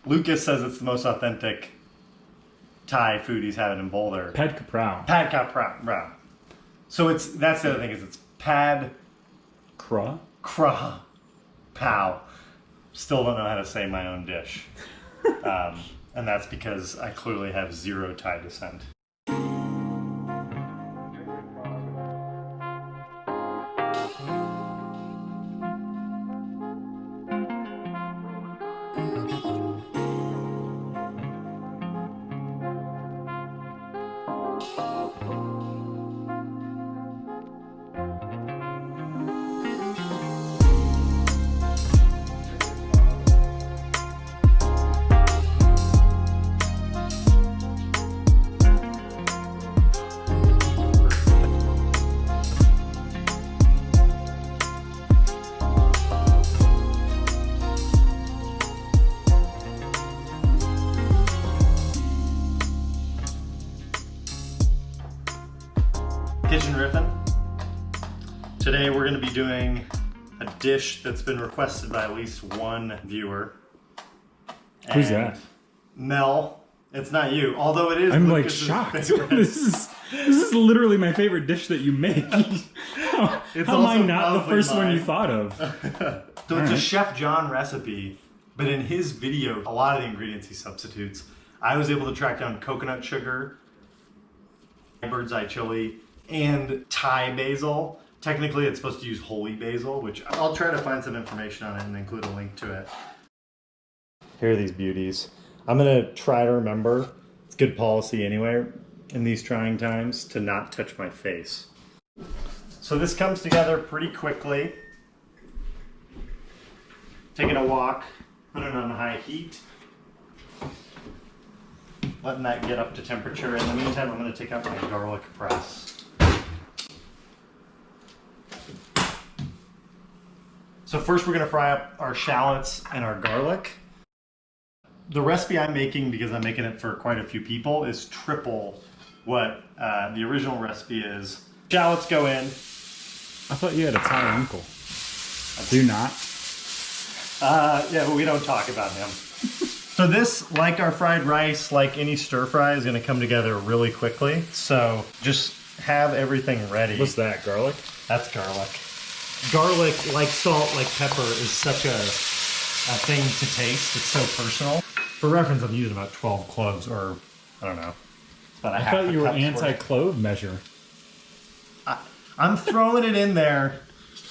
Lucas says it's the most authentic Thai food he's had in Boulder. Pad Kra Pao. Pad Kra Pao. So that's the other thing, is it's Pad Kra Pao. Still don't know how to say my own dish. And that's because I clearly have zero Thai descent. Kitchen Riffin. Today we're going to be doing a dish that's been requested by at least one viewer. Who's that? Mel. It's not you, although it is. I'm Lucas's like shocked. favorite. This is literally my favorite dish that you make. How am I not the first one you thought of? So it's a Chef John recipe, but in his video, a lot of the ingredients he substitutes. I was able to track down coconut sugar, bird's eye chili, and Thai basil. Technically, it's supposed to use holy basil, which I'll try to find some information on it and include a link to it. Here are these beauties. I'm gonna try to remember, it's good policy anyway, in these trying times, to not touch my face. So this comes together pretty quickly. Taking a wok, putting it on high heat. Letting that get up to temperature. In the meantime, I'm gonna take out my garlic press. So first we're gonna fry up our shallots and our garlic. The recipe I'm making, because I'm making it for quite a few people, is triple what the original recipe is. Shallots go in. I thought you had a Thai uncle. Do you not? Yeah, but we don't talk about him. So this, like our fried rice, like any stir fry, is gonna come together really quickly. So just have everything ready. What's that, garlic? That's garlic. Garlic, like salt, like pepper, is such a thing to taste. It's so personal. For reference, I'm using about 12 cloves, or I don't know. About I thought you were anti-clove measure. I'm throwing it in there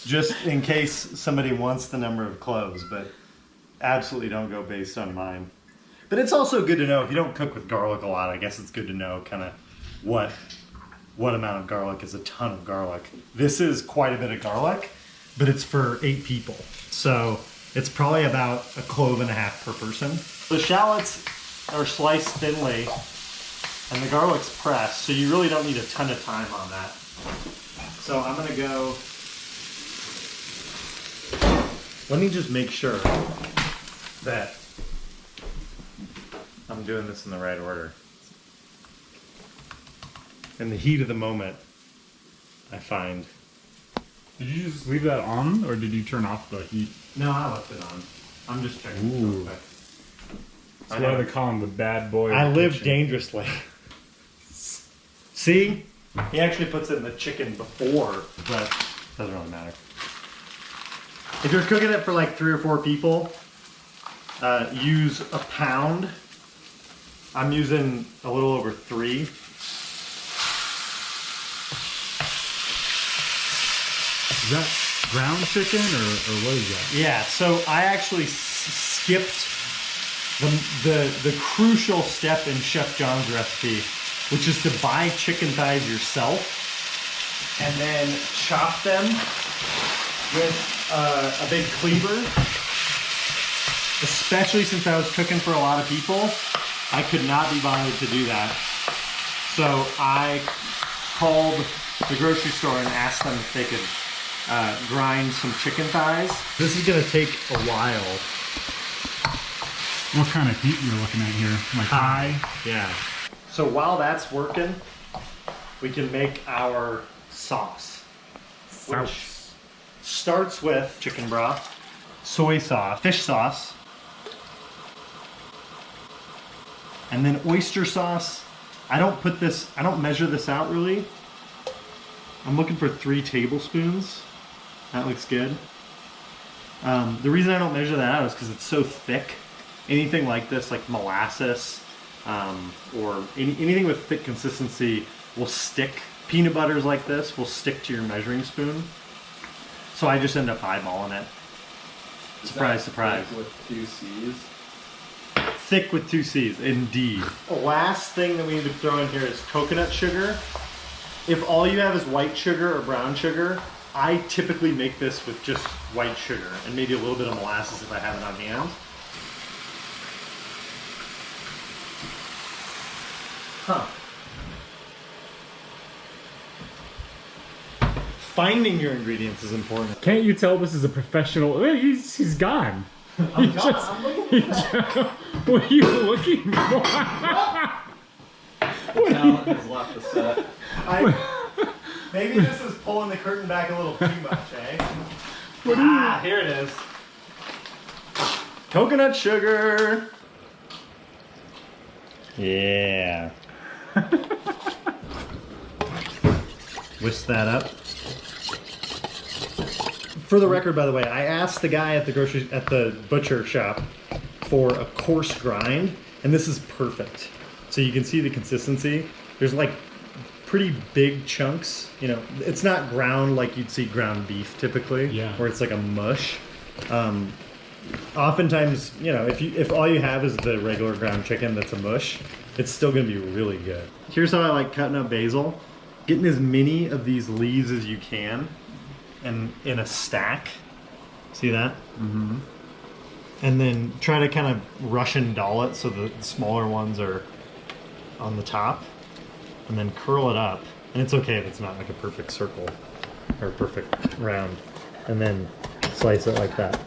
just in case somebody wants the number of cloves, but absolutely don't go based on mine. But it's also good to know, if you don't cook with garlic a lot, I guess it's good to know kind of what amount of garlic is a ton of garlic. This is quite a bit of garlic, but it's for 8 people. So it's probably about 1.5 cloves per person. The shallots are sliced thinly and the garlic's pressed, so you really don't need a ton of time on that. So I'm gonna go, let me just make sure that I'm doing this in the right order. In the heat of the moment, I find. Did you just leave that on, or did you turn off the heat? No, I left it on. I'm just checking. Ooh. Real quick. That's why they call him the bad boy. I live dangerously. See? He actually puts it in the chicken before, but doesn't really matter. If you're cooking it for like 3 or 4 people, use a pound. I'm using a little over 3. Is that ground chicken or what is that? Yeah, so I actually skipped the crucial step in Chef John's recipe, which is to buy chicken thighs yourself and then chop them with a big cleaver. Especially since I was cooking for a lot of people, I could not be bothered to do that. So I called the grocery store and asked them if they could grind some chicken thighs. This is gonna take a while. What kind of heat you're looking at here? Like high? Yeah. So while that's working, we can make our sauce. Which starts with chicken broth, soy sauce, fish sauce, And then oyster sauce. I don't measure this out really. I'm looking for 3 tablespoons. That looks good. The reason I don't measure that out is because it's so thick. Anything like this, like molasses, or anything with thick consistency will stick. Peanut butters like this will stick to your measuring spoon. So I just end up eyeballing it. Surprise, surprise. Thick with 2 C's? Thick with 2 C's, indeed. The last thing that we need to throw in here is coconut sugar. If all you have is white sugar or brown sugar, I typically make this with just white sugar and maybe a little bit of molasses if I have it on hand. Huh. Finding your ingredients is important. Can't you tell this is a professional? He's gone. I'm looking for that. What are you looking for? Talent has left the set. Maybe this is pulling the curtain back a little too much, eh? Here it is. Coconut sugar. Yeah. Whisk that up. For the record, by the way, I asked the guy at the butcher shop for a coarse grind, and this is perfect. So you can see the consistency. There's like pretty big chunks. You know, it's not ground like you'd see ground beef typically, where it's like a mush. Oftentimes, you know, if all you have is the regular ground chicken that's a mush, it's still gonna be really good. Here's how I like cutting up basil. Getting as many of these leaves as you can, and in a stack. See that? Mm-hmm. And then try to kind of Russian doll it so the smaller ones are on the top. And then curl it up. And it's okay if it's not like a perfect circle or a perfect round. And then slice it like that.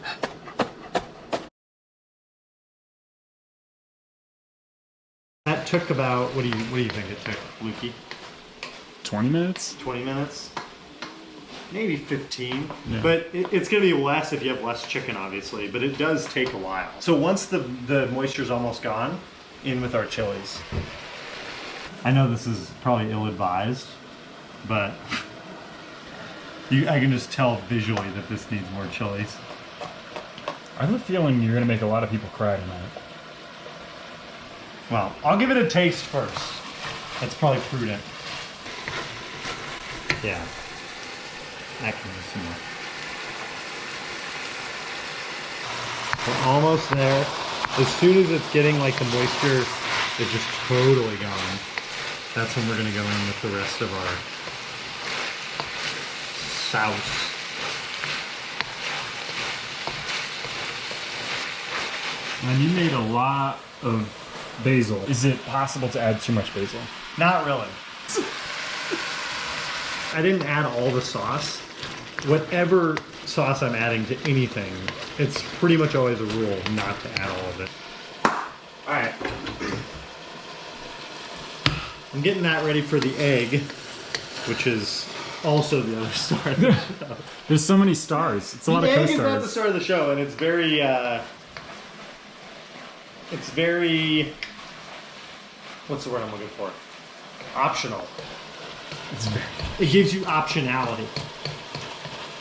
That took about, what do you think it took, Lukey? 20 minutes? 20 minutes? Maybe 15. Yeah. But it's going to be less if you have less chicken, obviously. But it does take a while. So once the moisture's almost gone, in with our chilies. I know this is probably ill-advised, but I can just tell visually that this needs more chilies. I have a feeling you're going to make a lot of people cry tonight. Well, I'll give it a taste first. That's probably prudent. Yeah. That can be some more. We're almost there. As soon as it's getting like the moisture is just totally gone, that's when we're going to go in with the rest of our sauce. And you made a lot of basil. Is it possible to add too much basil? Not really. I didn't add all the sauce. Whatever sauce I'm adding to anything, it's pretty much always a rule not to add all of it. Alright. I'm getting that ready for the egg, which is also the other star of the show. There's so many stars. It's a lot of The egg is co-stars. not the star of the show, and it's very, what's the word I'm looking for? Optional. It gives you optionality.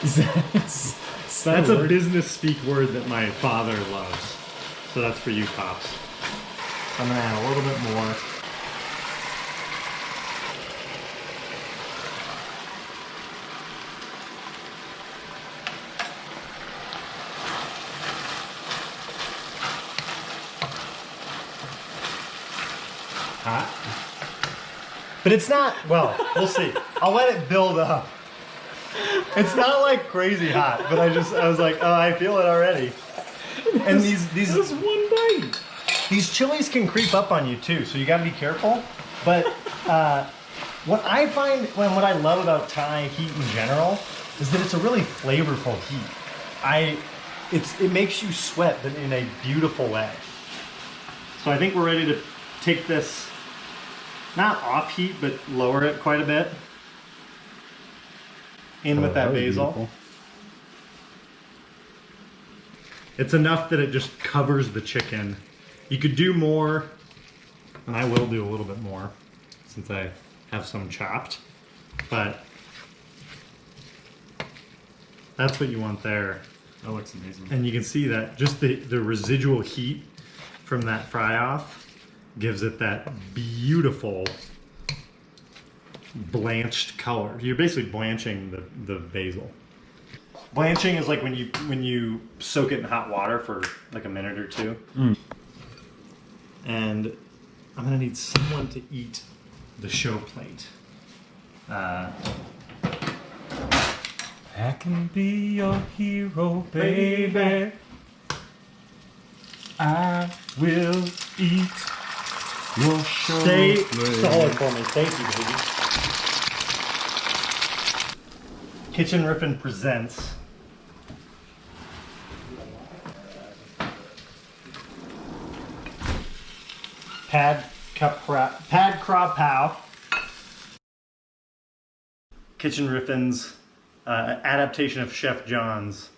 That's a business speak word that my father loves. So that's for you, Pops. I'm gonna add a little bit more. Hot. But it's not, well, we'll see. I'll let it build up. It's not like crazy hot, but I was like, oh, I feel it already. And these Just one bite. These chilies can creep up on you too, so you gotta be careful. But what I find, what I love about Thai heat in general, is that it's a really flavorful heat. It makes you sweat, but in a beautiful way. So I think we're ready to take this, not off heat, but lower it quite a bit. In with that basil. Beautiful. It's enough that it just covers the chicken. You could do more, And I will do a little bit more since I have some chopped. But that's what you want there. That looks amazing. And you can see that just the residual heat from that fry off gives it that beautiful blanched color. You're basically blanching the basil. Blanching is like when you soak it in hot water for like a minute or two. And I'm gonna need someone to eat the show plate. I can be your hero, baby. I will eat your show. Stay solid for me, thank you, baby. Kitchen Riffin presents Pad Kra Pao. Kitchen Riffin's adaptation of Chef John's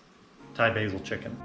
Thai basil chicken.